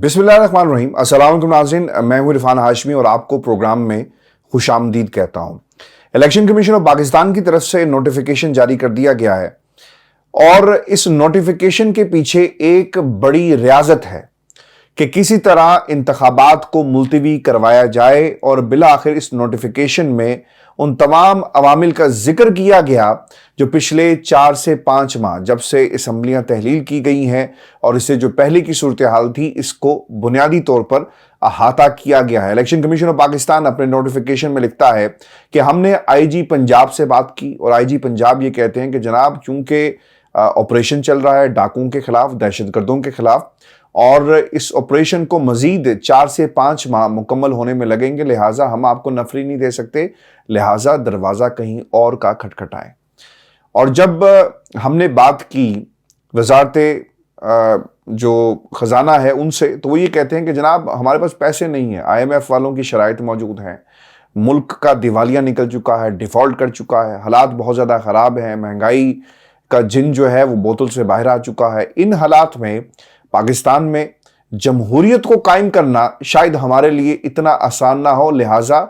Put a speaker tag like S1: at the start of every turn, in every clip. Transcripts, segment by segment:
S1: بسم اللہ الرحمن الرحیم۔ السلام علیکم ناظرین، میں ہوں عرفان ہاشمی اور آپ کو پروگرام میں خوش آمدید کہتا ہوں۔ الیکشن کمیشن آف پاکستان کی طرف سے نوٹیفیکیشن جاری کر دیا گیا ہے اور اس نوٹیفیکیشن کے پیچھے ایک بڑی ریاضت ہے کہ کسی طرح انتخابات کو ملتوی کروایا جائے، اور بالآخر اس نوٹیفیکیشن میں ان تمام عوامل کا ذکر کیا گیا جو پچھلے 4 سے 5 ماہ جب سے اسمبلیاں تحلیل کی گئی ہیں اور اس سے جو پہلے کی صورتحال تھی اس کو بنیادی طور پر احاطہ کیا گیا ہے۔ الیکشن کمیشن آف پاکستان اپنے نوٹیفیکیشن میں لکھتا ہے کہ ہم نے آئی جی پنجاب سے بات کی، اور آئی جی پنجاب یہ کہتے ہیں کہ جناب چونکہ آپریشن چل رہا ہے ڈاکوؤں کے خلاف، دہشت گردوں کے خلاف، اور اس آپریشن کو مزید 4 سے 5 ماہ مکمل ہونے میں لگیں گے، لہٰذا ہم آپ کو نفری نہیں دے سکتے، لہٰذا دروازہ کہیں اور کا کھٹکھٹائیں۔ اور جب ہم نے بات کی وزارت جو خزانہ ہے ان سے، تو وہ یہ کہتے ہیں کہ جناب ہمارے پاس پیسے نہیں ہیں، آئی ایم ایف والوں کی شرائط موجود ہیں، ملک کا دیوالیہ نکل چکا ہے، ڈیفالٹ کر چکا ہے، حالات بہت زیادہ خراب ہیں، مہنگائی کا جن جو ہے وہ بوتل سے باہر آ چکا ہے۔ ان حالات میں پاکستان میں جمہوریت کو قائم کرنا شاید ہمارے لیے اتنا آسان نہ ہو، لہٰذا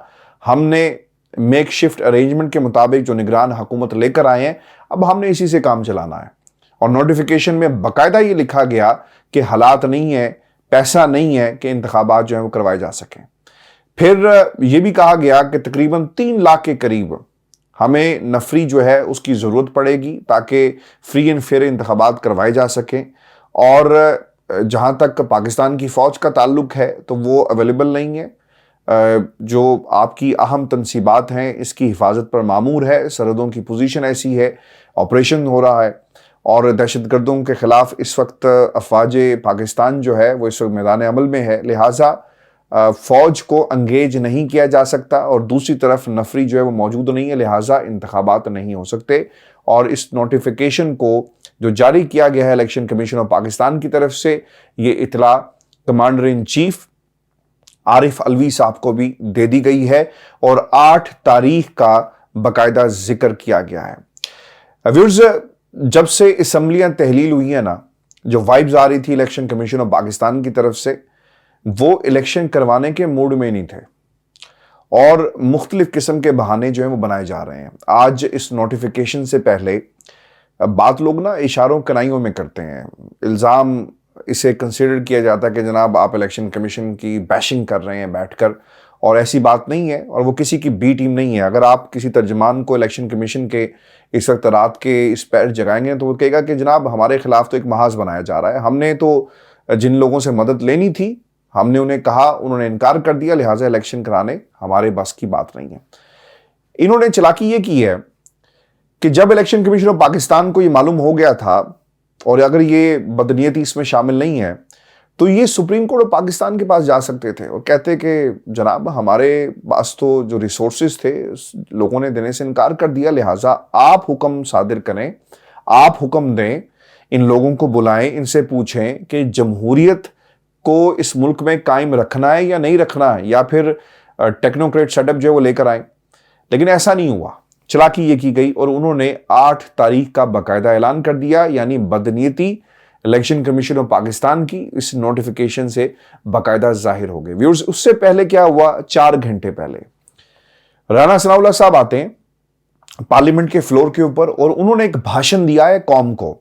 S1: ہم نے میک شفٹ ارینجمنٹ کے مطابق جو نگران حکومت لے کر آئے ہیں، اب ہم نے اسی سے کام چلانا ہے۔ اور نوٹیفیکیشن میں باقاعدہ یہ لکھا گیا کہ حالات نہیں ہے، پیسہ نہیں ہے کہ انتخابات جو ہیں وہ کروائے جا سکیں۔ پھر یہ بھی کہا گیا کہ تقریباً 3 لاکھ کے قریب ہمیں نفری جو ہے اس کی ضرورت پڑے گی تاکہ فری اینڈ فیئر انتخابات کروائے جا سکیں، اور جہاں تک پاکستان کی فوج کا تعلق ہے تو وہ اویلیبل نہیں ہے۔ جو آپ کی اہم تنصیبات ہیں اس کی حفاظت پر مامور ہے، سرحدوں کی پوزیشن ایسی ہے، آپریشن ہو رہا ہے، اور دہشت گردوں کے خلاف اس وقت افواج پاکستان جو ہے وہ اس وقت میدان عمل میں ہے، لہٰذا فوج کو انگیج نہیں کیا جا سکتا، اور دوسری طرف نفری جو ہے وہ موجود نہیں ہے، لہٰذا انتخابات نہیں ہو سکتے۔ اور اس نوٹیفیکیشن کو جو جاری کیا گیا ہے الیکشن کمیشن آف پاکستان کی طرف سے، یہ اطلاع commander in chief Arif Alvi صاحب کو بھی دے دی گئی ہے، اور 8 تاریخ کا باقاعدہ ذکر کیا گیا ہے۔ ویورز، جب سے اسمبلیاں تحلیل ہوئی ہیں نا، جو وائبز آ رہی تھی الیکشن کمیشن آف پاکستان کی طرف سے، وہ الیکشن کروانے کے موڈ میں نہیں تھے، اور مختلف قسم کے بہانے جو ہیں وہ بنائے جا رہے ہیں۔ آج اس نوٹیفیکیشن سے پہلے بات لوگ نا اشاروں کنائیوں میں کرتے ہیں، الزام اسے کنسیڈر کیا جاتا ہے کہ جناب آپ الیکشن کمیشن کی بیشنگ کر رہے ہیں بیٹھ کر، اور ایسی بات نہیں ہے، اور وہ کسی کی بی ٹیم نہیں ہے۔ اگر آپ کسی ترجمان کو الیکشن کمیشن کے اس وقت رات کے اس پیر جگائیں گے تو وہ کہے گا کہ جناب ہمارے خلاف تو ایک محاذ بنایا جا رہا ہے، ہم نے تو جن لوگوں سے مدد لینی تھی ہم نے انہیں کہا، انہوں نے انکار کر دیا، لہٰذا الیکشن کرانے ہمارے بس کی بات نہیں ہے۔ انہوں نے چلاکی یہ کی ہے کہ جب الیکشن کمیشن آف پاکستان کو یہ معلوم ہو گیا تھا، اور اگر یہ بدنیتی اس میں شامل نہیں ہے، تو یہ سپریم کورٹ آف پاکستان کے پاس جا سکتے تھے اور کہتے کہ جناب ہمارے پاس تو جو ریسورسز تھے لوگوں نے دینے سے انکار کر دیا، لہٰذا آپ حکم صادر کریں، آپ حکم دیں، ان لوگوں کو بلائیں، ان سے پوچھیں کہ جمہوریت کو اس ملک میں قائم رکھنا ہے یا نہیں رکھنا ہے، یا پھر ٹیکنوکریٹ سیٹ اپ جو ہے وہ لے کر آئیں۔ لیکن ایسا نہیں ہوا، چلاکی یہ کی گئی، اور انہوں نے 8 تاریخ کا باقاعدہ اعلان کر دیا، یعنی بدنیتی الیکشن کمیشن آف پاکستان کی اس نوٹیفیکیشن سے باقاعدہ ظاہر ہو گئے۔ ویورز، اس سے پہلے کیا ہوا؟ 4 گھنٹے پہلے رانا ثناء اللہ صاحب آتے ہیں پارلیمنٹ کے فلور کے اوپر، اور انہوں نے ایک بھاشن دیا ہے قوم کو۔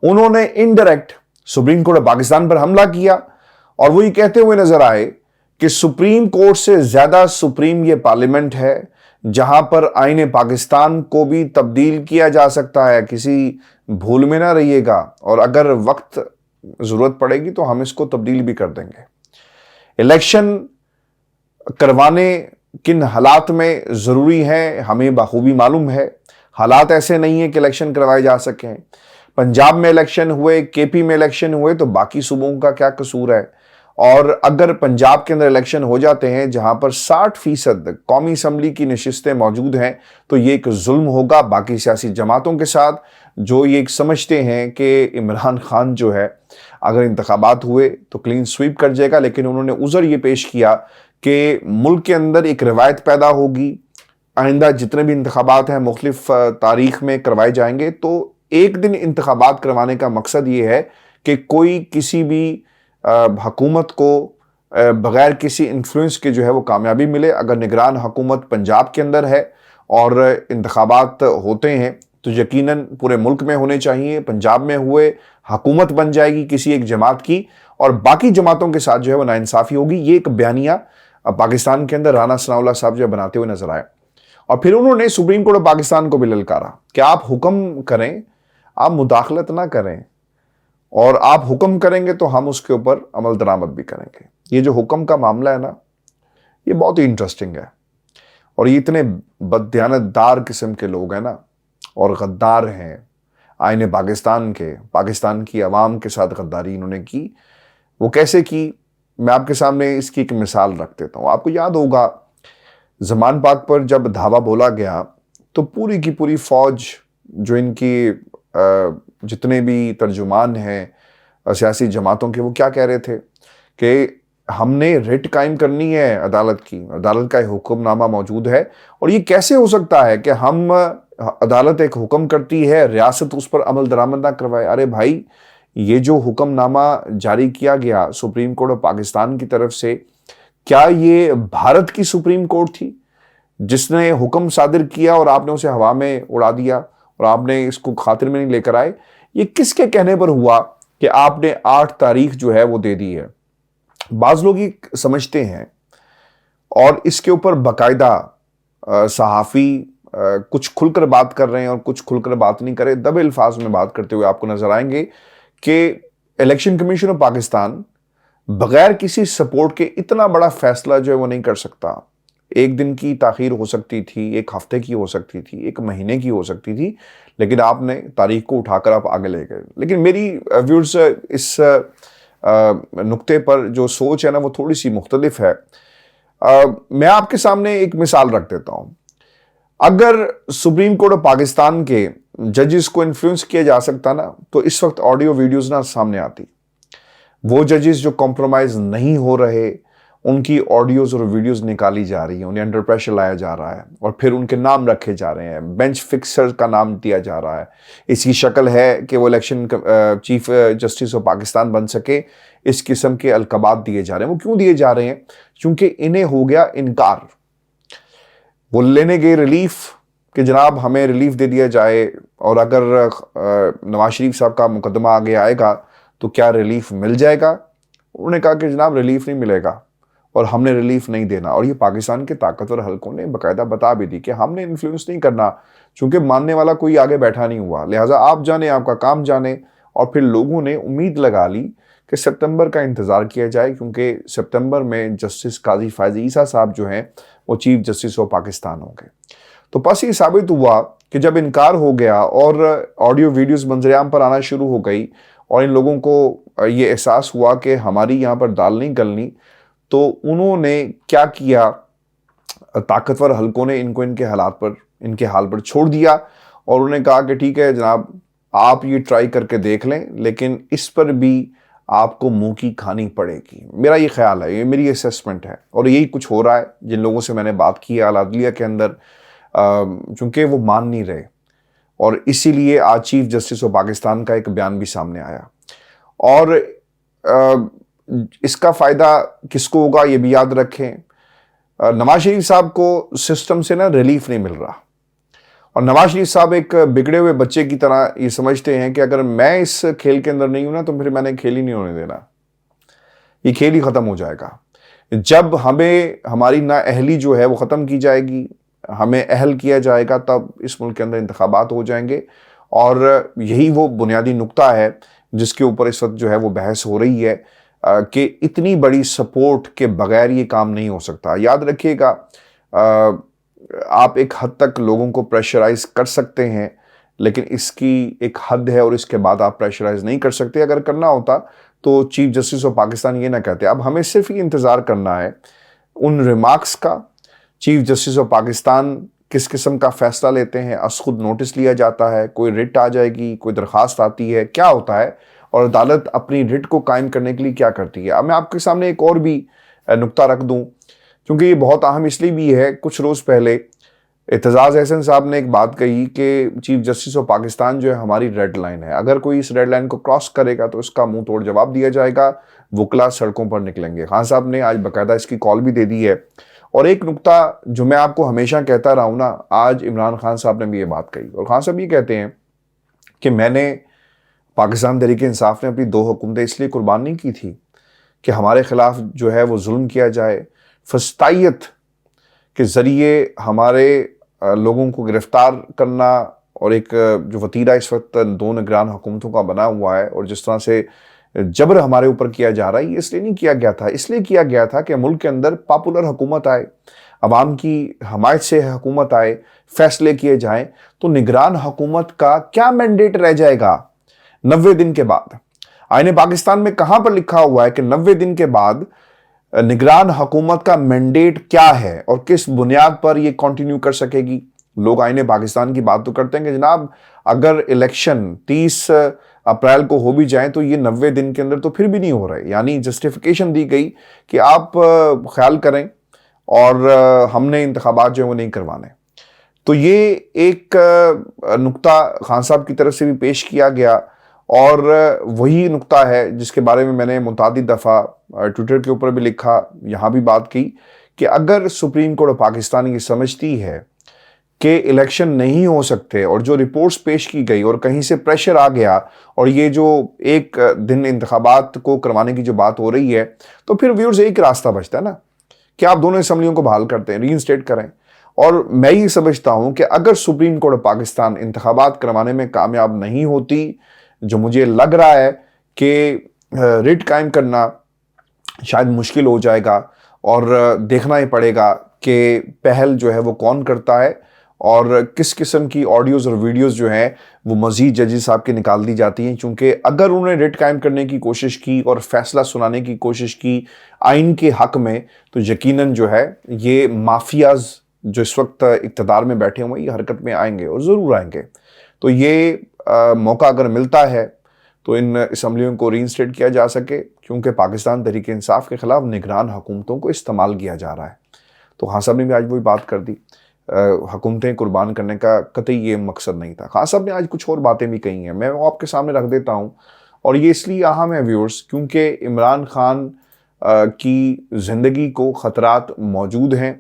S1: انہوں نے indirect supreme court of Pakistan پر حملہ کیا، اور وہ یہ کہتے ہوئے نظر آئے کہ سپریم کورٹ سے زیادہ سپریم یہ پارلیمنٹ ہے، جہاں پر آئین پاکستان کو بھی تبدیل کیا جا سکتا ہے، کسی بھول میں نہ رہیے گا، اور اگر وقت ضرورت پڑے گی تو ہم اس کو تبدیل بھی کر دیں گے۔ الیکشن کروانے کن حالات میں ضروری ہیں ہمیں بخوبی معلوم ہے۔ حالات ایسے نہیں ہیں کہ الیکشن کروائے جا سکیں۔ پنجاب میں الیکشن ہوئے، کے پی میں الیکشن ہوئے، تو باقی صوبوں کا کیا قصور ہے؟ اور اگر پنجاب کے اندر الیکشن ہو جاتے ہیں جہاں پر 60% قومی اسمبلی کی نشستیں موجود ہیں، تو یہ ایک ظلم ہوگا باقی سیاسی جماعتوں کے ساتھ، جو یہ سمجھتے ہیں کہ عمران خان جو ہے اگر انتخابات ہوئے تو کلین سویپ کر جائے گا۔ لیکن انہوں نے عذر یہ پیش کیا کہ ملک کے اندر ایک روایت پیدا ہوگی، آئندہ جتنے بھی انتخابات ہیں مختلف تاریخ میں کروائے جائیں گے، تو ایک دن انتخابات کروانے کا مقصد یہ ہے کہ کوئی کسی بھی حکومت کو بغیر کسی انفلوئنس کے جو ہے وہ کامیابی ملے. اگر نگران حکومت پنجاب کے اندر ہے اور انتخابات ہوتے ہیں تو یقیناً پورے ملک میں ہونے چاہیے. پنجاب میں ہوئے حکومت بن جائے گی کسی ایک جماعت کی اور باقی جماعتوں کے ساتھ جو ہے وہ ناانصافی ہوگی. یہ ایک بیانیہ پاکستان کے اندر رانا ثناء اللہ صاحب جو بناتے ہوئے نظر آئے. اور پھر انہوں نے سپریم کورٹ آف پاکستان کو بھی للکارا کہ آپ حکم کریں, آپ مداخلت نہ کریں, اور آپ حکم کریں گے تو ہم اس کے اوپر عمل درآمد بھی کریں گے. یہ جو حکم کا معاملہ ہے نا, یہ بہت ہی انٹرسٹنگ ہے. اور یہ اتنے بددیانت دار قسم کے لوگ ہیں نا, اور غدار ہیں آئین پاکستان کے. پاکستان کی عوام کے ساتھ غداری انہوں نے کی. وہ کیسے کی, میں آپ کے سامنے اس کی ایک مثال رکھ دیتا ہوں. آپ کو یاد ہوگا زمان پاک پر جب دھاوا بولا گیا تو پوری کی پوری فوج جو ان کی جتنے بھی ترجمان ہیں سیاسی جماعتوں کے, وہ کیا کہہ رہے تھے کہ ہم نے ریٹ قائم کرنی ہے عدالت کی, عدالت کا ایک حکم نامہ موجود ہے, اور یہ کیسے ہو سکتا ہے کہ ہم عدالت ایک حکم کرتی ہے, ریاست اس پر عمل درآمد نہ کروائے. ارے بھائی, یہ جو حکم نامہ جاری کیا گیا سپریم کورٹ آف پاکستان کی طرف سے, کیا یہ بھارت کی سپریم کورٹ تھی جس نے حکم صادر کیا اور آپ نے اسے ہوا میں اڑا دیا اور آپ نے اس کو خاطر میں نہیں لے کر آئے؟ یہ کس کے کہنے پر ہوا کہ آپ نے 8 تاریخ جو ہے وہ دے دی ہے؟ بعض لوگ یہ سمجھتے ہیں اور اس کے اوپر باقاعدہ صحافی کچھ کھل کر بات کر رہے ہیں اور کچھ کھل کر بات نہیں کرے, دبے الفاظ میں بات کرتے ہوئے آپ کو نظر آئیں گے کہ الیکشن کمیشن آف پاکستان بغیر کسی سپورٹ کے اتنا بڑا فیصلہ جو ہے وہ نہیں کر سکتا. 1 دن کی تاخیر ہو سکتی تھی, 1 ہفتے کی ہو سکتی تھی, 1 مہینے کی ہو سکتی تھی, لیکن آپ نے تاریخ کو اٹھا کر آپ آگے لے گئے. لیکن میری ویورز اس نقطے پر جو سوچ ہے نا وہ تھوڑی سی مختلف ہے. میں آپ کے سامنے ایک مثال رکھ دیتا ہوں. اگر سپریم کورٹ آف پاکستان کے ججز کو انفلوئنس کیا جا سکتا نا تو اس وقت آڈیو ویڈیوز نہ سامنے آتی. وہ ججز جو کمپرومائز نہیں ہو رہے, ان کی آڈیوز اور ویڈیوز نکالی جا رہی ہیں, انہیں انڈر پریشر لایا جا رہا ہے اور پھر ان کے نام رکھے جا رہے ہیں, بینچ فکسر کا نام دیا جا رہا ہے. اس کی شکل ہے کہ وہ election chief justice of Pakistan بن سکے. اس قسم کے القابات دیے جا رہے ہیں. وہ کیوں دیے جا رہے ہیں؟ چونکہ انہیں ہو گیا انکار. وہ لینے گئے ریلیف کہ جناب ہمیں ریلیف دے دیا جائے, اور اگر نواز شریف صاحب کا مقدمہ آگے آئے گا تو کیا ریلیف مل جائے گا؟ انہوں نے کہا کہ جناب ریلیف نہیں ملے گا اور ہم نے ریلیف نہیں دینا. اور یہ پاکستان کے طاقتور حلقوں نے باقاعدہ بتا بھی دی کہ ہم نے انفلوئنس نہیں کرنا, چونکہ ماننے والا کوئی آگے بیٹھا نہیں ہوا, لہٰذا آپ جانے, آپ کا کام جانے. اور پھر لوگوں نے امید لگا لی کہ سپتمبر کا انتظار کیا جائے, کیونکہ سپتمبر میں جسٹس قاضی فائز عیسیٰ صاحب جو ہیں وہ چیف جسٹس آف پاکستان ہوں گے. تو بس یہ ثابت ہوا کہ جب انکار ہو گیا اور آڈیو ویڈیوز منظر عام پر آنا شروع ہو گئی اور ان لوگوں کو یہ احساس ہوا کہ ہماری یہاں پر دال نہیں گلنی, تو انہوں نے کیا کیا, طاقتور حلقوں نے ان کو ان کے حال پر چھوڑ دیا اور انہوں نے کہا کہ ٹھیک ہے جناب, آپ یہ ٹرائی کر کے دیکھ لیں, لیکن اس پر بھی آپ کو منہ کی کھانی پڑے گی. میرا یہ خیال ہے, یہ میری اسیسمنٹ ہے, اور یہی کچھ ہو رہا ہے. جن لوگوں سے میں نے بات کی ہے اعلیٰ عدلیہ کے اندر, چونکہ وہ مان نہیں رہے, اور اسی لیے آج چیف جسٹس آف پاکستان کا ایک بیان بھی سامنے آیا. اور اس کا فائدہ کس کو ہوگا یہ بھی یاد رکھیں. نواز شریف صاحب کو سسٹم سے نا ریلیف نہیں مل رہا, اور نواز شریف صاحب ایک بگڑے ہوئے بچے کی طرح یہ سمجھتے ہیں کہ اگر میں اس کھیل کے اندر نہیں ہوں نا تو پھر میں نے کھیل ہی نہیں ہونے دینا, یہ کھیل ہی ختم ہو جائے گا. جب ہماری نااہلی جو ہے وہ ختم کی جائے گی, ہمیں اہل کیا جائے گا, تب اس ملک کے اندر انتخابات ہو جائیں گے. اور یہی وہ بنیادی نقطہ ہے جس کے اوپر اس وقت جو ہے وہ بحث ہو رہی ہے کہ اتنی بڑی سپورٹ کے بغیر یہ کام نہیں ہو سکتا. یاد رکھیے گا, آپ ایک حد تک لوگوں کو پریشرائز کر سکتے ہیں, لیکن اس کی ایک حد ہے اور اس کے بعد آپ پریشرائز نہیں کر سکتے. اگر کرنا ہوتا تو چیف جسٹس آف پاکستان یہ نہ کہتے. اب ہمیں صرف یہ انتظار کرنا ہے ان ریمارکس کا. چیف جسٹس آف پاکستان کس قسم کا فیصلہ لیتے ہیں, از خود نوٹس لیا جاتا ہے, کوئی رٹ آ جائے گی, کوئی درخواست آتی ہے, کیا ہوتا ہے, اور عدالت اپنی رٹ کو قائم کرنے کے لیے کیا کرتی ہے. اب میں آپ کے سامنے ایک اور بھی نقطہ رکھ دوں, کیونکہ یہ بہت اہم اس لیے بھی ہے. کچھ روز پہلے اعتزاز احسن صاحب نے ایک بات کہی کہ چیف جسٹس آف پاکستان جو ہے ہماری ریڈ لائن ہے, اگر کوئی اس ریڈ لائن کو کراس کرے گا تو اس کا منہ توڑ جواب دیا جائے گا. وکلا سڑکوں پر نکلیں گے۔ خان صاحب نے آج باقاعدہ اس کی کال بھی دے دی ہے، اور ایک نقطہ جو میں آپ کو ہمیشہ کہتا رہا ہوں نا، آج عمران خان صاحب نے بھی یہ بات کہی، اور خان صاحب یہ کہتے ہیں کہ میں نے پاکستان تحریک انصاف نے اپنی 2 حکومتیں اس لیے قربان نہیں کی تھی کہ ہمارے خلاف جو ہے وہ ظلم کیا جائے، فسطائیت کے ذریعے ہمارے لوگوں کو گرفتار کرنا، اور ایک جو وتیرہ اس وقت 2 نگران حکومتوں کا بنا ہوا ہے، اور جس طرح سے جبر ہمارے اوپر کیا جا رہا ہے، یہ اس لیے نہیں کیا گیا تھا، اس لیے کیا گیا تھا کہ ملک کے اندر پاپولر حکومت آئے، عوام کی حمایت سے حکومت آئے، فیصلے کیے جائیں۔ تو نگران حکومت کا کیا مینڈیٹ رہ جائے گا 90 دن کے بعد؟ آئین پاکستان میں کہاں پر لکھا ہوا ہے کہ 90 دن کے بعد نگران حکومت کا مینڈیٹ کیا ہے اور کس بنیاد پر یہ کنٹینیو کر سکے گی؟ لوگ آئین پاکستان کی بات تو کرتے ہیں کہ جناب اگر الیکشن 30 اپریل کو ہو بھی جائیں تو یہ 90 دن کے اندر تو پھر بھی نہیں ہو رہے، یعنی جسٹیفیکیشن دی گئی کہ آپ خیال کریں اور ہم نے انتخابات جو ہیں وہ نہیں کروانے۔ تو یہ ایک نقطہ خان صاحب کی طرف سے بھی پیش کیا گیا، اور وہی نقطہ ہے جس کے بارے میں میں نے متعدد دفعہ ٹویٹر کے اوپر بھی لکھا، یہاں بھی بات کی کہ اگر سپریم کورٹ پاکستان یہ سمجھتی ہے کہ الیکشن نہیں ہو سکتے، اور جو رپورٹس پیش کی گئی اور کہیں سے پریشر آ گیا، اور یہ جو ایک دن انتخابات کو کروانے کی جو بات ہو رہی ہے، تو پھر ویورز ایک راستہ بچتا ہے نا کہ آپ دونوں اسمبلیوں کو بحال کرتے ہیں، ری انسٹیٹ کریں۔ اور میں یہ سمجھتا ہوں کہ اگر سپریم کورٹ پاکستان انتخابات کروانے میں کامیاب نہیں ہوتی، جو مجھے لگ رہا ہے کہ ریٹ قائم کرنا شاید مشکل ہو جائے گا، اور دیکھنا ہی پڑے گا کہ پہل جو ہے وہ کون کرتا ہے، اور کس قسم کی آڈیوز اور ویڈیوز جو ہیں وہ مزید ججز صاحب کی نکال دی جاتی ہیں، چونکہ اگر انہوں نے ریٹ قائم کرنے کی کوشش کی اور فیصلہ سنانے کی کوشش کی آئین کے حق میں، تو یقیناً جو ہے یہ مافیاز جو اس وقت اقتدار میں بیٹھے ہوئے یہ حرکت میں آئیں گے، اور ضرور آئیں گے۔ تو یہ موقع اگر ملتا ہے تو ان اسمبلیوں کو ری انسٹیٹ کیا جا سکے، کیونکہ پاکستان تحریک انصاف کے خلاف نگران حکومتوں کو استعمال کیا جا رہا ہے۔ تو خان صاحب نے بھی آج وہی بات کر دی، حکومتیں قربان کرنے کا قطعی یہ مقصد نہیں تھا۔ خان صاحب نے آج کچھ اور باتیں بھی کہی ہیں، میں وہ آپ کے سامنے رکھ دیتا ہوں، اور یہ اس لیے اہم ہے ویورز کیونکہ عمران خان کی زندگی کو خطرات موجود ہیں،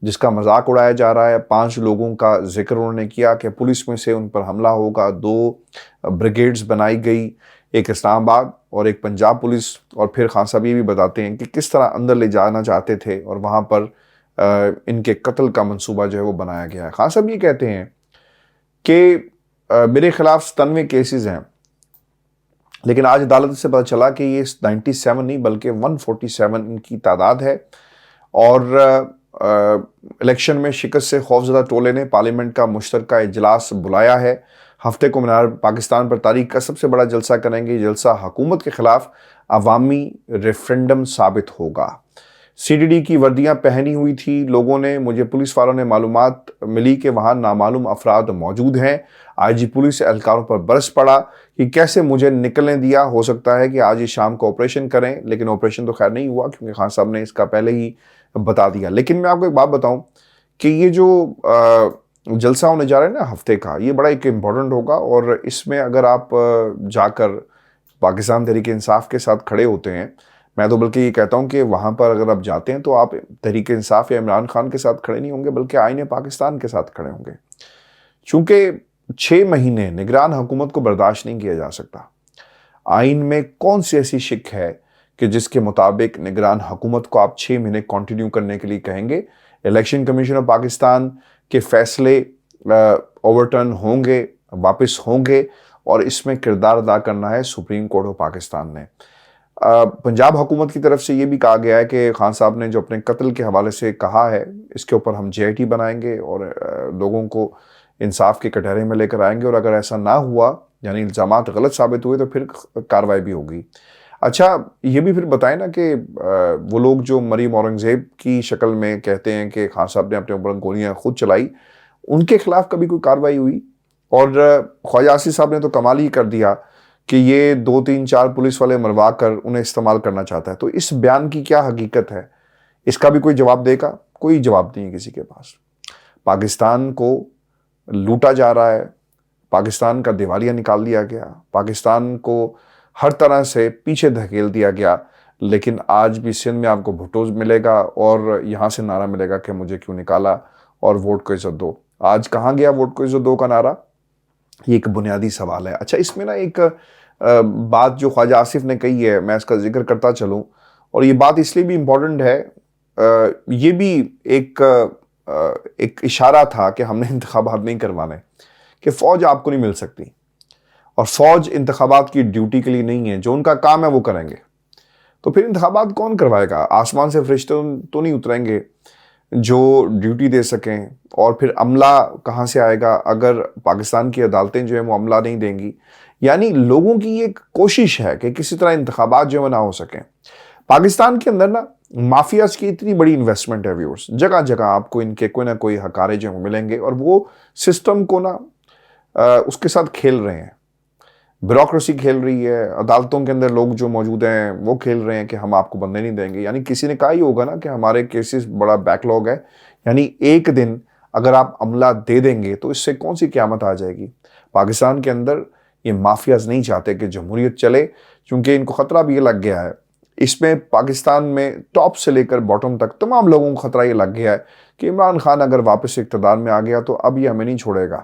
S1: جس کا مذاق اڑایا جا رہا ہے۔ 5 لوگوں کا ذکر انہوں نے کیا کہ پولیس میں سے ان پر حملہ ہوگا، 2 بریگیڈز بنائی گئی، ایک اسلام آباد اور ایک پنجاب پولیس، اور پھر خان صاحب یہ بھی بتاتے ہیں کہ کس طرح اندر لے جانا چاہتے تھے اور وہاں پر ان کے قتل کا منصوبہ جو ہے وہ بنایا گیا ہے۔ خان صاحب یہ کہتے ہیں کہ میرے خلاف 97 کیسز ہیں، لیکن آج عدالت سے پتہ چلا کہ یہ 97 نہیں بلکہ 147 ان کی تعداد ہے، اور الیکشن میں شکست سے خوفزدہ ٹولے نے پارلیمنٹ کا مشترکہ اجلاس بلایا ہے۔ ہفتے کو مینار پاکستان پر تاریخ کا سب سے بڑا جلسہ کریں گے۔ جلسہ حکومت کے خلاف عوامی ریفرنڈم ثابت ہوگا۔ سی ڈی ڈی کی وردیاں پہنی ہوئی تھی لوگوں نے، مجھے پولیس والوں نے معلومات ملی کہ وہاں نامعلوم افراد موجود ہیں۔ آئی جی پولیس اہلکاروں پر برس پڑا کہ کیسے مجھے نکلنے دیا، ہو سکتا ہے کہ آج ہی شام کو آپریشن کریں، لیکن آپریشن تو خیر نہیں ہوا کیونکہ خان صاحب نے اس کا پہلے ہی بتا دیا۔ لیکن میں آپ کو ایک بات بتاؤں کہ یہ جو جلسہ ہونے جا رہا ہے نا ہفتے کا، یہ بڑا ایک امپورٹنٹ ہوگا، اور اس میں اگر آپ جا کر پاکستان تحریک انصاف کے ساتھ کھڑے ہوتے ہیں، میں تو بلکہ یہ کہتا ہوں کہ وہاں پر اگر آپ جاتے ہیں تو آپ تحریک انصاف یا عمران خان کے ساتھ کھڑے نہیں ہوں گے بلکہ آئین پاکستان کے ساتھ کھڑے ہوں گے، چونکہ 6 مہینے نگران حکومت کو برداشت نہیں کیا جا سکتا۔ آئین میں کون سی ایسی شک ہے کہ جس کے مطابق نگران حکومت کو آپ 6 مہینے کنٹینیو کرنے کے لیے کہیں گے؟ الیکشن کمیشن آف پاکستان کے فیصلے اوورٹرن ہوں گے، واپس ہوں گے، اور اس میں کردار ادا کرنا ہے سپریم کورٹ آف پاکستان نے۔ پنجاب حکومت کی طرف سے یہ بھی کہا گیا ہے کہ خان صاحب نے جو اپنے قتل کے حوالے سے کہا ہے، اس کے اوپر ہم جے آئی ٹی بنائیں گے اور لوگوں کو انصاف کے کٹہرے میں لے کر آئیں گے، اور اگر ایسا نہ ہوا یعنی الزامات غلط ثابت ہوئے تو پھر کارروائی بھی ہوگی۔ اچھا یہ بھی پھر بتائیں نا کہ وہ لوگ جو مریم اورنگزیب کی شکل میں کہتے ہیں کہ خان صاحب نے اپنے اوپر گولیاں خود چلائی، ان کے خلاف کبھی کوئی کارروائی ہوئی؟ اور خواجہ آصف صاحب نے تو کمال ہی کر دیا کہ یہ 2 3 4 پولیس والے مروا کر انہیں استعمال کرنا چاہتا ہے۔ تو اس بیان کی کیا حقیقت ہے؟ اس کا بھی کوئی جواب دے گا؟ کوئی جواب نہیں ہے کسی کے پاس۔ پاکستان کو لوٹا جا رہا ہے، پاکستان کا دیوالیہ نکال دیا گیا، پاکستان کو ہر طرح سے پیچھے دھکیل دیا گیا لیکن آج بھی سندھ میں آپ کو بھٹو ملے گا اور یہاں سے نعرہ ملے گا کہ مجھے کیوں نکالا اور ووٹ کو عزت دو. آج کہاں گیا ووٹ کو عزت دو کا نعرہ؟ یہ ایک بنیادی سوال ہے. اچھا، اس میں نا ایک بات جو خواجہ آصف نے کہی ہے، میں اس کا ذکر کرتا چلوں، اور یہ بات اس لیے بھی امپورٹنٹ ہے، یہ بھی ایک اشارہ تھا کہ ہم نے انتخابات نہیں کروانے، کہ فوج آپ کو نہیں مل سکتی، اور فوج انتخابات کی ڈیوٹی کے لیے نہیں ہے، جو ان کا کام ہے وہ کریں گے. تو پھر انتخابات کون کروائے گا؟ آسمان سے فرشتے تو نہیں اتریں گے جو ڈیوٹی دے سکیں. اور پھر عملہ کہاں سے آئے گا اگر پاکستان کی عدالتیں جو ہیں وہ عملہ نہیں دیں گی؟ یعنی لوگوں کی ایک کوشش ہے کہ کسی طرح انتخابات جو ہے نہ ہو سکیں. پاکستان کے اندر نا مافیاز کی اتنی بڑی انویسٹمنٹ ہے ویورز، جگہ جگہ آپ کو ان کے کوئی نہ کوئی حکارے جو ملیں گے، اور وہ سسٹم کو نا اس کے ساتھ کھیل رہے ہیں. بیوروکریسی کھیل رہی ہے، عدالتوں کے اندر لوگ جو موجود ہیں وہ کھیل رہے ہیں کہ ہم آپ کو بندے نہیں دیں گے. یعنی کسی نے کہا ہی ہوگا نا کہ ہمارے کیسز بڑا بیک لاگ ہے، یعنی ایک دن اگر آپ عملہ دے دیں گے تو اس سے کون سی قیامت آ جائے گی. پاکستان کے اندر یہ مافیاز نہیں چاہتے کہ جمہوریت چلے، چونکہ ان کو خطرہ بھی یہ لگ گیا ہے. اس میں پاکستان میں ٹاپ سے لے کر باٹم تک تمام لوگوں کو خطرہ یہ لگ گیا ہے کہ عمران خان اگر واپس اقتدار میں آ گیا تو اب یہ ہمیں نہیں چھوڑے گا،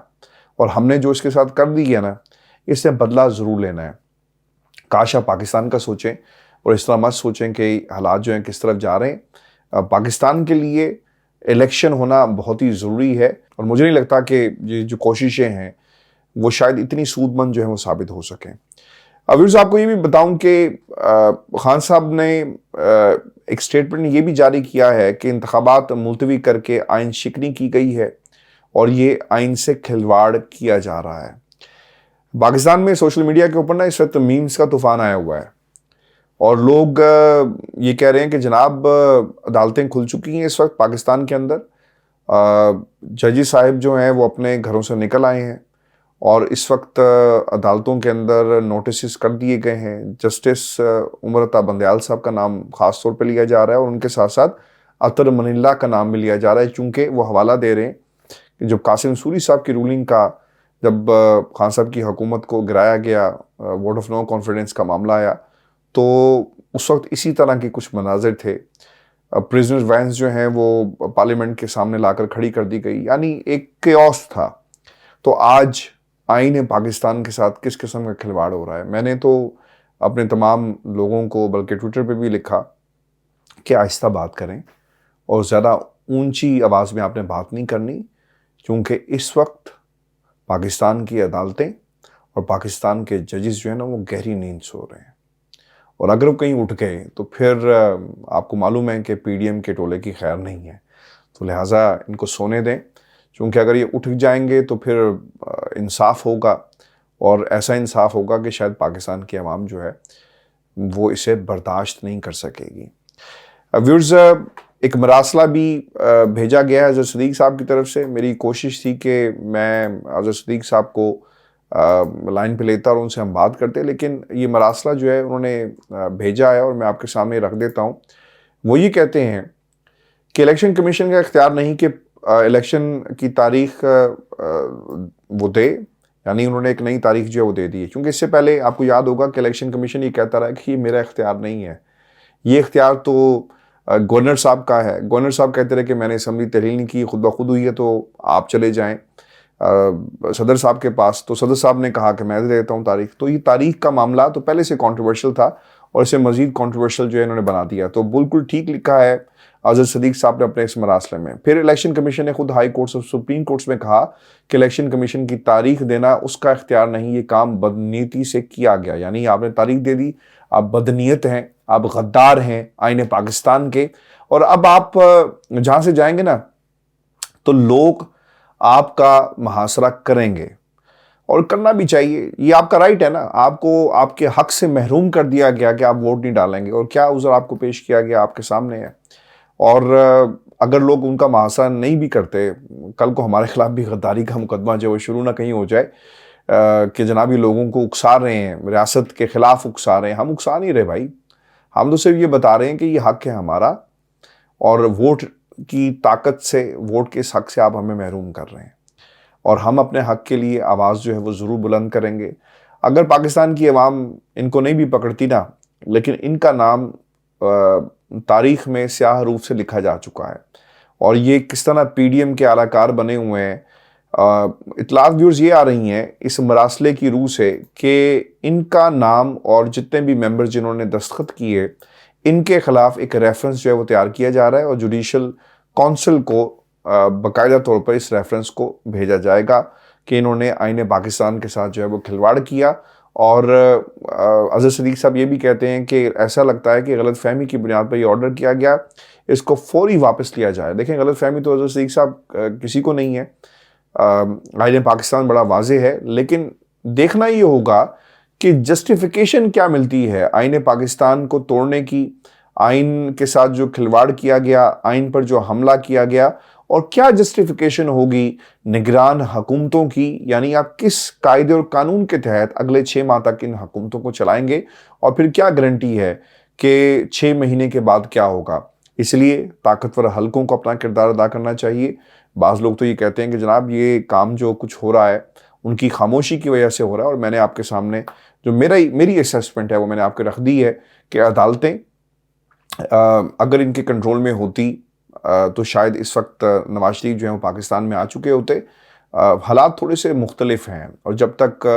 S1: اور ہم نے جو اس کے ساتھ کر دی ہے نا، اس سے بدلہ ضرور لینا ہے. کاش آپ پاکستان کا سوچیں اور اس طرح مت سوچیں کہ حالات جو ہیں کس طرف جا رہے ہیں. پاکستان کے لیے الیکشن ہونا بہت ہی ضروری ہے، اور مجھے نہیں لگتا کہ یہ جو کوششیں ہیں وہ شاید اتنی سود مند جو ہیں وہ ثابت ہو سکیں. ویورز، آپ کو یہ بھی بتاؤں کہ خان صاحب نے ایک سٹیٹمنٹ یہ بھی جاری کیا ہے کہ انتخابات ملتوی کر کے آئین شکنی کی گئی ہے اور یہ آئین سے کھلواڑ کیا جا رہا ہے. پاکستان میں سوشل میڈیا کے اوپر نا اس وقت میمز کا طوفان آیا ہوا ہے، اور لوگ یہ کہہ رہے ہیں کہ جناب عدالتیں کھل چکی ہیں اس وقت پاکستان کے اندر. ججی صاحب جو ہیں وہ اپنے گھروں سے نکل آئے ہیں، اور اس وقت عدالتوں کے اندر نوٹسز کر دیے گئے ہیں. جسٹس عمر عطا بندیال صاحب کا نام خاص طور پہ لیا جا رہا ہے، اور ان کے ساتھ ساتھ عطر منیلا کا نام بھی لیا جا رہا ہے، چونکہ وہ حوالہ دے رہے ہیں کہ جب قاسم سوری صاحب کی رولنگ کا، جب خان صاحب کی حکومت کو گرایا گیا، ووٹ آف نو کانفیڈنس کا معاملہ آیا، تو اس وقت اسی طرح کے کچھ مناظر تھے. پریزنر وینز جو ہیں وہ پارلیمنٹ کے سامنے لا کر کھڑی کر دی گئی، یعنی ایک کیوس تھا. تو آج آئین پاکستان کے ساتھ کس قسم کا کھلواڑ ہو رہا ہے. میں نے تو اپنے تمام لوگوں کو بلکہ ٹویٹر پہ بھی لکھا کہ آہستہ بات کریں اور زیادہ اونچی آواز میں آپ نے بات نہیں کرنی، کیونکہ اس وقت پاکستان کی عدالتیں اور پاکستان کے ججز جو ہیں نا وہ گہری نیند سو رہے ہیں، اور اگر وہ کہیں اٹھ گئے تو پھر آپ کو معلوم ہے کہ پی ڈی ایم کے ٹولے کی خیر نہیں ہے. تو لہٰذا ان کو سونے دیں، چونکہ اگر یہ اٹھ جائیں گے تو پھر انصاف ہوگا، اور ایسا انصاف ہوگا کہ شاید پاکستان کی عوام جو ہے وہ اسے برداشت نہیں کر سکے گی. ویورز، ایک مراسلہ بھی بھیجا گیا ہے حضرت صدیق صاحب کی طرف سے. میری کوشش تھی کہ میں حضرت صدیق صاحب کو لائن پہ لیتا اور ان سے ہم بات کرتے، لیکن یہ مراسلہ جو ہے انہوں نے بھیجا ہے اور میں آپ کے سامنے رکھ دیتا ہوں. وہ یہ کہتے ہیں کہ الیکشن کمیشن کا اختیار نہیں کہ الیکشن کی تاریخ وہ دے، یعنی انہوں نے ایک نئی تاریخ جو ہے وہ دے دی ہے. کیونکہ اس سے پہلے آپ کو یاد ہوگا کہ الیکشن کمیشن یہ کہتا رہا کہ یہ میرا اختیار نہیں ہے، یہ اختیار تو گورنر صاحب کا ہے. گورنر صاحب کہتے رہے کہ میں نے اسمبلی تحلیل نہیں کی، خود بخود ہوئی ہے تو آپ چلے جائیں صدر صاحب کے پاس. تو صدر صاحب نے کہا کہ میں دے دیتا ہوں تاریخ. تو یہ تاریخ کا معاملہ تو پہلے سے کانٹروورشل تھا، اور اسے مزید کانٹروورشل جو ہے انہوں نے بنا دیا. تو بالکل ٹھیک لکھا ہے حضرت صدیق صاحب نے اپنے اس مراسلے میں. پھر الیکشن کمیشن نے خود ہائی کورٹس اور سپریم کورٹس میں کہا کہ الیکشن کمیشن کی تاریخ دینا اس کا اختیار نہیں، یہ کام بدنیتی سے کیا گیا. یعنی آپ نے تاریخ دے دی، آپ بدنیت ہیں، آپ غدار ہیں آئین پاکستان کے، اور اب آپ جہاں سے جائیں گے نا تو لوگ آپ کا محاصرہ کریں گے، اور کرنا بھی چاہیے، یہ آپ کا رائٹ ہے نا. آپ کو آپ کے حق سے محروم کر دیا گیا کہ آپ ووٹ نہیں ڈالیں گے، اور کیا عذر آپ کو پیش کیا گیا آپ کے سامنے ہے. اور اگر لوگ ان کا محاصرہ نہیں بھی کرتے، کل کو ہمارے خلاف بھی غداری کا مقدمہ جو ہے شروع نہ کہیں ہو جائے کہ جناب یہ لوگوں کو اکسا رہے ہیں، ریاست کے خلاف اکسا رہے ہیں. ہم اکسا نہیں رہے بھائی، ہم تو صرف یہ بتا رہے ہیں کہ یہ حق ہے ہمارا، اور ووٹ کی طاقت سے، ووٹ کے اس حق سے آپ ہمیں محروم کر رہے ہیں، اور ہم اپنے حق کے لیے آواز جو ہے وہ ضرور بلند کریں گے. اگر پاکستان کی عوام ان کو نہیں بھی پکڑتی نا، لیکن ان کا نام تاریخ میں سیاہ روپ سے لکھا جا چکا ہے، اور یہ کس طرح پی ڈی ایم کے اعلی کار بنے ہوئے ہیں۔ اطلاعات ویورز یہ آ رہی ہیں اس مراسلے کی روح سے کہ ان کا نام اور جتنے بھی ممبر جنہوں نے دستخط کیے ان کے خلاف ایک ریفرنس جو ہے وہ تیار کیا جا رہا ہے، اور جوڈیشل کونسل کو باقاعدہ طور پر اس ریفرنس کو بھیجا جائے گا کہ انہوں نے آئین پاکستان کے ساتھ جو ہے وہ کھلواڑ کیا۔ اور اظہر صدیق صاحب یہ بھی کہتے ہیں کہ ایسا لگتا ہے کہ غلط فہمی کی بنیاد پر یہ آرڈر کیا گیا، اس کو فوری واپس لیا جائے۔ دیکھیں، غلط فہمی تو اظہر صدیق صاحب کسی کو نہیں ہے، آئین پاکستان بڑا واضح ہے، لیکن دیکھنا یہ ہوگا کہ جسٹیفیکیشن کیا ملتی ہے آئین پاکستان کو توڑنے کی، آئین کے ساتھ جو کھلواڑ کیا گیا، آئین پر جو حملہ کیا گیا، اور کیا جسٹیفیکیشن ہوگی نگران حکومتوں کی، یعنی آپ کس قاعدے اور قانون کے تحت اگلے 6 ماہ تک ان حکومتوں کو چلائیں گے، اور پھر کیا گارنٹی ہے کہ 6 مہینے کے بعد کیا ہوگا۔ اس لیے طاقتور حلقوں کو اپنا کردار ادا کرنا چاہیے۔ بعض لوگ تو یہ کہتے ہیں کہ جناب یہ کام جو کچھ ہو رہا ہے ان کی خاموشی کی وجہ سے ہو رہا ہے، اور میں نے آپ کے سامنے جو میری اسیسمنٹ ہے وہ میں نے آپ کو رکھ دی ہے کہ عدالتیں اگر ان کے کنٹرول میں ہوتی تو شاید اس وقت نواز شریف جو ہیں وہ پاکستان میں آ چکے ہوتے۔ حالات تھوڑے سے مختلف ہیں، اور جب تک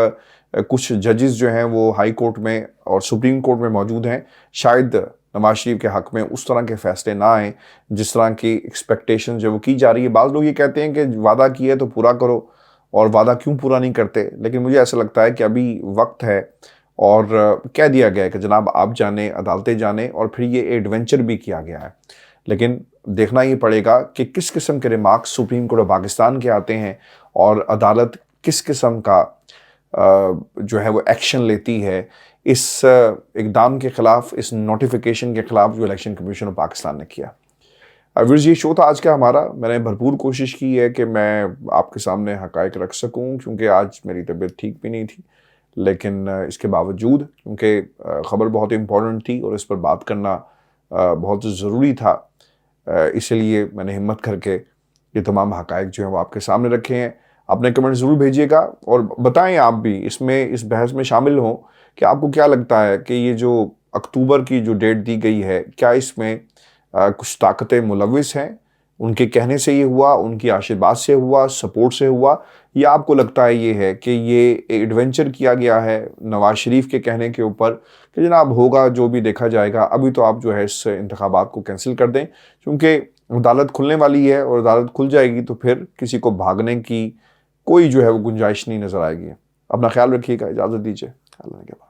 S1: کچھ ججز جو ہیں وہ ہائی کورٹ میں اور سپریم کورٹ میں موجود ہیں، شاید نواز شریف کے حق میں اس طرح کے فیصلے نہ آئیں جس طرح کی ایکسپیکٹیشن جو وہ کی جا رہی ہے۔ بعض لوگ یہ کہتے ہیں کہ وعدہ کیا ہے تو پورا کرو، اور وعدہ کیوں پورا نہیں کرتے، لیکن مجھے ایسا لگتا ہے کہ ابھی وقت ہے، اور کہہ دیا گیا ہے کہ جناب آپ جانیں، عدالتیں جانیں، اور پھر یہ ایڈونچر بھی کیا گیا ہے۔ لیکن دیکھنا یہ پڑے گا کہ کس قسم کے remarks supreme court of Pakistan کے آتے ہیں، اور عدالت کس قسم کا جو ہے وہ ایکشن لیتی ہے اس اقدام کے خلاف، اس نوٹیفیکیشن کے خلاف جو الیکشن کمیشن آف پاکستان نے کیا۔ ویورز، یہ شو تھا آج کا ہمارا۔ میں نے بھرپور کوشش کی ہے کہ میں آپ کے سامنے حقائق رکھ سکوں، کیونکہ آج میری طبیعت ٹھیک بھی نہیں تھی، لیکن اس کے باوجود کیونکہ خبر بہت امپورٹنٹ تھی اور اس پر بات کرنا بہت ضروری تھا، اسی لیے میں نے ہمت کر کے یہ تمام حقائق جو ہیں وہ آپ کے سامنے رکھے ہیں۔ اپنے کمنٹ ضرور بھیجیے گا، اور بتائیں آپ بھی اس بحث میں شامل ہوں کہ آپ کو کیا لگتا ہے کہ یہ جو اکتوبر کی جو ڈیٹ دی گئی ہے، کیا اس میں کچھ طاقتیں ملوث ہیں، ان کے کہنے سے یہ ہوا، ان کی آشرواد سے ہوا، سپورٹ سے ہوا، یا آپ کو لگتا ہے یہ ہے کہ یہ ایڈونچر کیا گیا ہے نواز شریف کے کہنے کے اوپر کہ جناب ہوگا جو بھی دیکھا جائے گا، ابھی تو آپ جو ہے اس انتخابات کو کینسل کر دیں، کیونکہ عدالت کھلنے والی ہے، اور عدالت کھل جائے گی تو پھر کسی کو بھاگنے کی کوئی جو ہے وہ گنجائش نہیں نظر آئے گی۔ اپنا خیال رکھیے گا، اجازت دیجیے، اللہ کے بعد۔